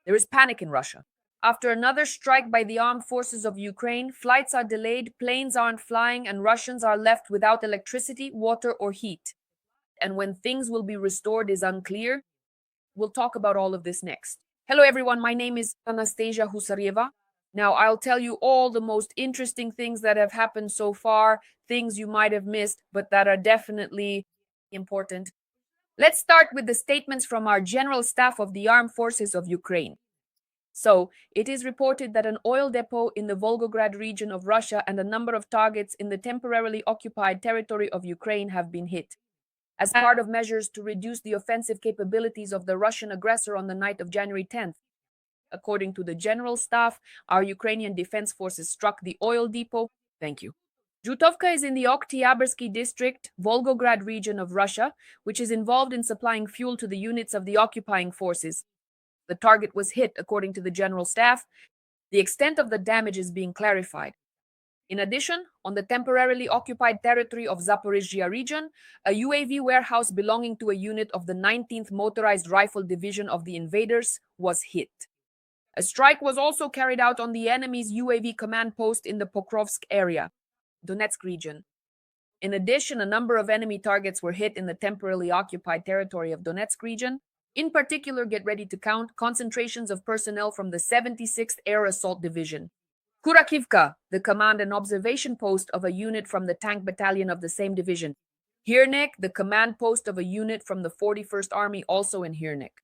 There is panic in Russia. After another strike by the armed forces of Ukraine, flights are delayed, planes aren't flying, and Russians are left without electricity, water, or heat. And when things will be restored is unclear. We'll talk about all of this next. Hello, everyone. My name is Anastasiia Husarieva. Now, I'll tell you all the most interesting things that have happened so far, things you might have missed, but that are definitely important. Let's start with the statements from our General Staff of the Armed Forces of Ukraine. So, it is reported that an oil depot in the Volgograd region of Russia and a number of targets in the temporarily occupied territory of Ukraine have been hit. As part of measures to reduce the offensive capabilities of the Russian aggressor on the night of January 10th, according to the General Staff, our Ukrainian defense forces struck the oil depot. Thank you. Zhutovka is in the Oktyabrski district, Volgograd region of Russia, which is involved in supplying fuel to the units of the occupying forces. The target was hit, according to the General Staff. The extent of the damage is being clarified. In addition, on the temporarily occupied territory of Zaporizhzhia region, a UAV warehouse belonging to a unit of the 19th Motorized Rifle Division of the invaders was hit. A strike was also carried out on the enemy's UAV command post in the Pokrovsk area, Donetsk region. In addition, a number of enemy targets were hit in the temporarily occupied territory of Donetsk region. In particular, get ready to count concentrations of personnel from the 76th Air Assault Division. Kurakivka, the command and observation post of a unit from the tank battalion of the same division. Hirnik, the command post of a unit from the 41st Army, also in Hirnik.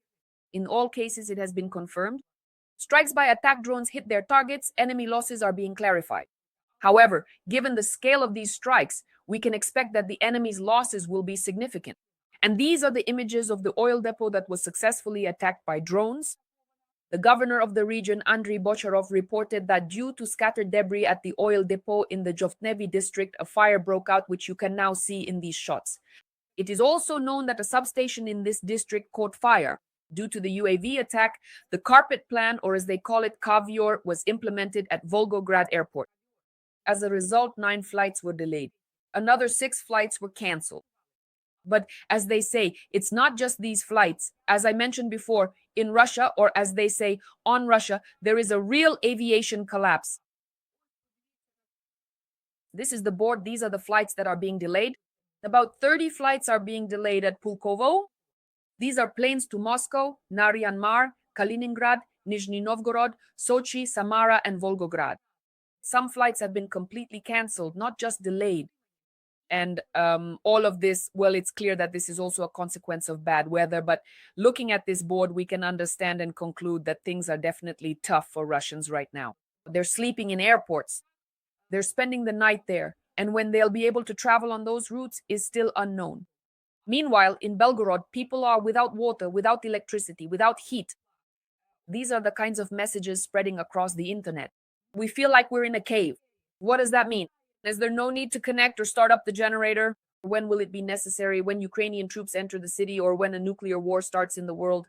In all cases, it has been confirmed. Strikes by attack drones hit their targets, enemy losses are being clarified. However, given the scale of these strikes, we can expect that the enemy's losses will be significant. And these are the images of the oil depot that was successfully attacked by drones. The governor of the region, Andriy Bocharov, reported that due to scattered debris at the oil depot in the Jovtnevi district, a fire broke out, which you can now see in these shots. It is also known that a substation in this district caught fire. Due to the UAV attack, the carpet plan, or as they call it, Kavior, was implemented at Volgograd Airport. As a result, 9 flights were delayed. Another 6 flights were canceled. But as they say, it's not just these flights. As I mentioned before, in Russia, or as they say, on Russia, there is a real aviation collapse. This is the board. These are the flights that are being delayed. About 30 flights are being delayed at Pulkovo. These are planes to Moscow, Naryan Mar, Kaliningrad, Nizhny Novgorod, Sochi, Samara, and Volgograd. Some flights have been completely canceled, not just delayed. And all of this, well, it's clear that this is also a consequence of bad weather. But looking at this board, we can understand and conclude that things are definitely tough for Russians right now. They're sleeping in airports. They're spending the night there. And when they'll be able to travel on those routes is still unknown. Meanwhile, in Belgorod, people are without water, without electricity, without heat. These are the kinds of messages spreading across the internet. We feel like we're in a cave. What does that mean? Is there no need to connect or start up the generator? When will it be necessary? When Ukrainian troops enter the city, or when a nuclear war starts in the world?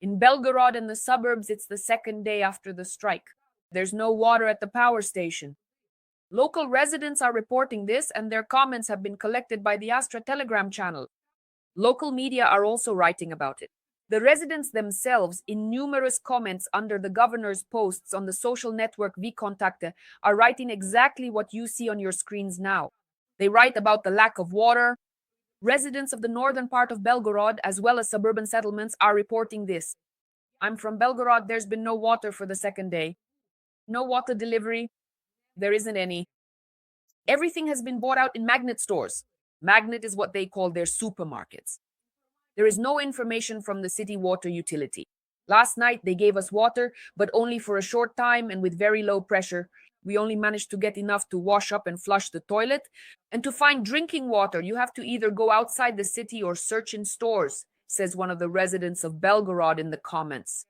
In Belgorod and the suburbs, it's the second day after the strike. There's no water at the power station. Local residents are reporting this, and their comments have been collected by the Astra Telegram channel. Local media are also writing about it. The residents themselves, in numerous comments under the governor's posts on the social network VKontakte, are writing exactly what you see on your screens now. They write about the lack of water. Residents of the northern part of Belgorod, as well as suburban settlements, are reporting this. I'm from Belgorod. There's been no water for the second day. No water delivery. There isn't any. Everything has been bought out in magnet stores. Magnet is what they call their supermarkets. There is no information from the city water utility. Last night they gave us water, but only for a short time and with very low pressure. We only managed to get enough to wash up and flush the toilet. And to find drinking water, you have to either go outside the city or search in stores, says one of the residents of Belgorod in the comments.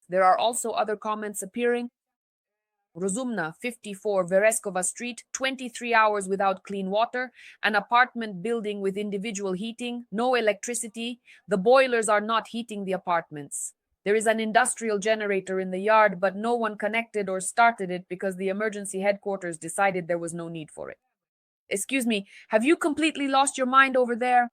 There are also other comments appearing. Rozumna, 54, Vereskova Street, 23 hours without clean water, an apartment building with individual heating, no electricity. The boilers are not heating the apartments. There is an industrial generator in the yard, but no one connected or started it because the emergency headquarters decided there was no need for it. Excuse me, have you completely lost your mind over there?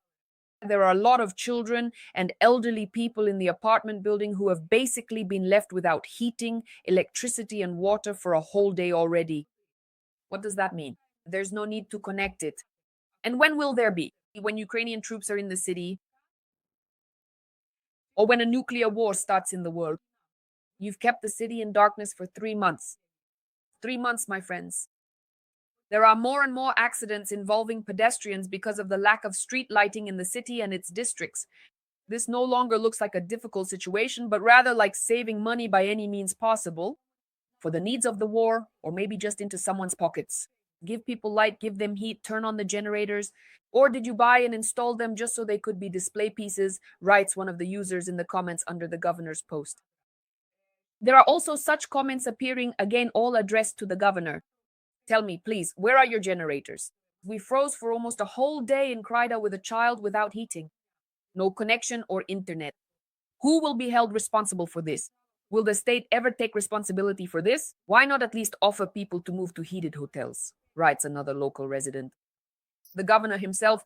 There are a lot of children and elderly people in the apartment building who have basically been left without heating, electricity, and water for a whole day already. What does that mean? There's no need to connect it. And when will there be? When Ukrainian troops are in the city, or when a nuclear war starts in the world? You've kept the city in darkness for 3 months. 3 months, my friends. There are more and more accidents involving pedestrians because of the lack of street lighting in the city and its districts. This no longer looks like a difficult situation, but rather like saving money by any means possible for the needs of the war, or maybe just into someone's pockets. Give people light, give them heat, turn on the generators. Or did you buy and install them just so they could be display pieces? Writes one of the users in the comments under the governor's post. There are also such comments appearing again, all addressed to the governor. Tell me, please, where are your generators? We froze for almost a whole day in Krida with a child without heating. No connection or internet. Who will be held responsible for this? Will the state ever take responsibility for this? Why not at least offer people to move to heated hotels? Writes another local resident. The governor himself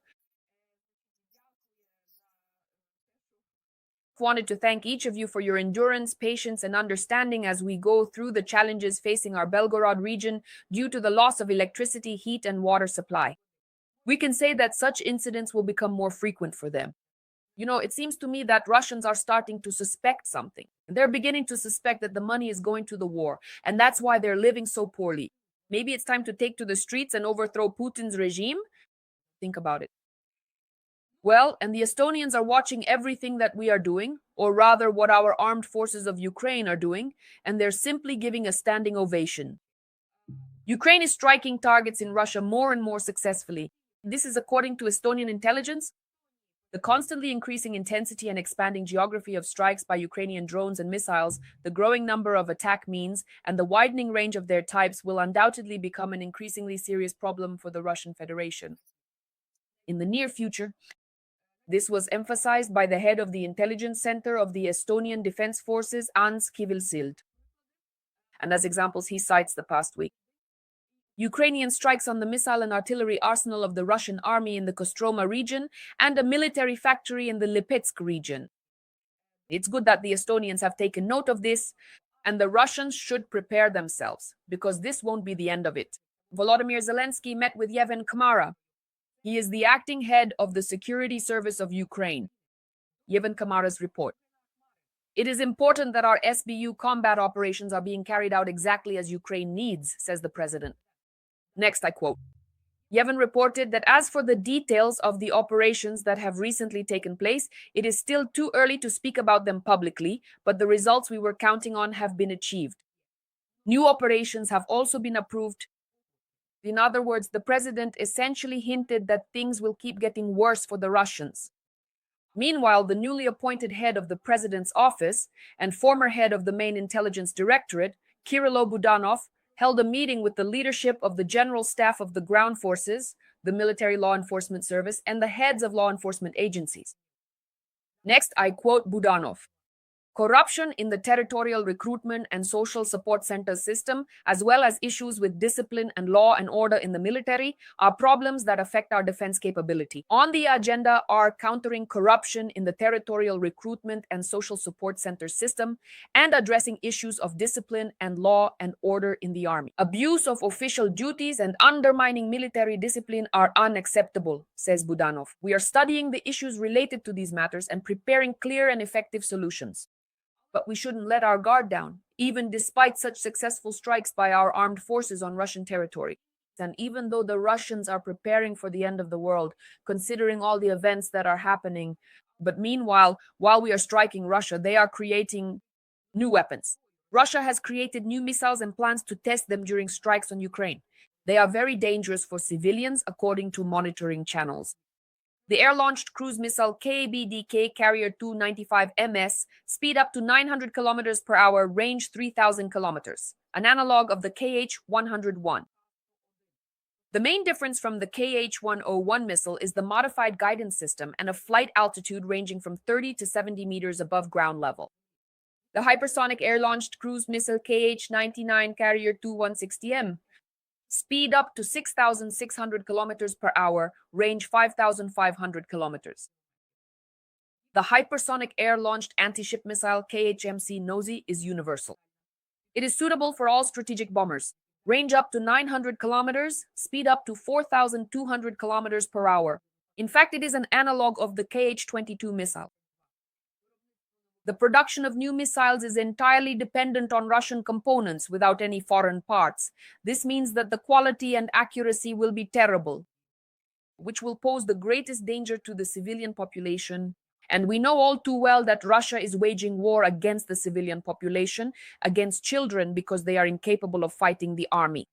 wanted to thank each of you for your endurance, patience, and understanding as we go through the challenges facing our Belgorod region due to the loss of electricity, heat, and water supply. We can say that such incidents will become more frequent for them. It seems to me that Russians are starting to suspect something. They're beginning to suspect that the money is going to the war, and that's why they're living so poorly. Maybe it's time to take to the streets and overthrow Putin's regime? Think about it. Well, and the Estonians are watching everything that we are doing, or rather what our armed forces of Ukraine are doing, and they're simply giving a standing ovation. Ukraine is striking targets in Russia more and more successfully. This is according to Estonian intelligence. The constantly increasing intensity and expanding geography of strikes by Ukrainian drones and missiles, the growing number of attack means, and the widening range of their types will undoubtedly become an increasingly serious problem for the Russian Federation. In the near future, this was emphasized by the head of the intelligence center of the Estonian Defense Forces, Ants Kivilsild. And as examples, he cites the past week. Ukrainian strikes on the missile and artillery arsenal of the Russian army in the Kostroma region and a military factory in the Lipetsk region. It's good that the Estonians have taken note of this, and the Russians should prepare themselves, because this won't be the end of it. Volodymyr Zelensky met with Aviation Khmara. He is the acting head of the Security Service of Ukraine. Aviation Khmara's report. It is important that our SBU combat operations are being carried out exactly as Ukraine needs, says the president. Next, I quote. Yevon reported that as for the details of the operations that have recently taken place, it is still too early to speak about them publicly, but the results we were counting on have been achieved. New operations have also been approved. In other words, the president essentially hinted that things will keep getting worse for the Russians. Meanwhile, the newly appointed head of the president's office and former head of the main intelligence directorate, Kirilo Budanov, held a meeting with the leadership of the general staff of the ground forces, the military law enforcement service, and the heads of law enforcement agencies. Next, I quote Budanov. Corruption in the territorial recruitment and social support center system, as well as issues with discipline and law and order in the military, are problems that affect our defense capability. On the agenda are countering corruption in the territorial recruitment and social support center system and addressing issues of discipline and law and order in the army. Abuse of official duties and undermining military discipline are unacceptable, says Budanov. We are studying the issues related to these matters and preparing clear and effective solutions. But we shouldn't let our guard down, even despite such successful strikes by our armed forces on Russian territory. And even though the Russians are preparing for the end of the world, considering all the events that are happening, but meanwhile, while we are striking Russia, they are creating new weapons. Russia has created new missiles and plans to test them during strikes on Ukraine. They are very dangerous for civilians, according to monitoring channels. The air-launched cruise missile KBDK Carrier 295 MS speed up to 900 kilometers per hour, range 3,000 kilometers, an analog of the KH-101. The main difference from the KH-101 missile is the modified guidance system and a flight altitude ranging from 30 to 70 meters above ground level. The hypersonic air-launched cruise missile KH-99 Carrier 2160M speed up to 6,600 kilometers per hour, range 5,500 kilometers. The hypersonic air-launched anti-ship missile KHMC Nosy is universal. It is suitable for all strategic bombers. Range up to 900 kilometers, speed up to 4,200 kilometers per hour. In fact, it is an analog of the KH-22 missile. The production of new missiles is entirely dependent on Russian components without any foreign parts. This means that the quality and accuracy will be terrible, which will pose the greatest danger to the civilian population. And we know all too well that Russia is waging war against the civilian population, against children, because they are incapable of fighting the army.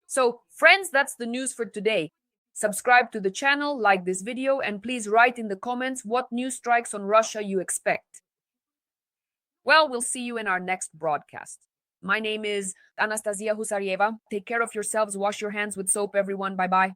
So, friends, that's the news for today. Subscribe to the channel, like this video, and please write in the comments what new strikes on Russia you expect. Well, we'll see you in our next broadcast. My name is Anastasiia Husarieva. Take care of yourselves. Wash your hands with soap, everyone. Bye-bye.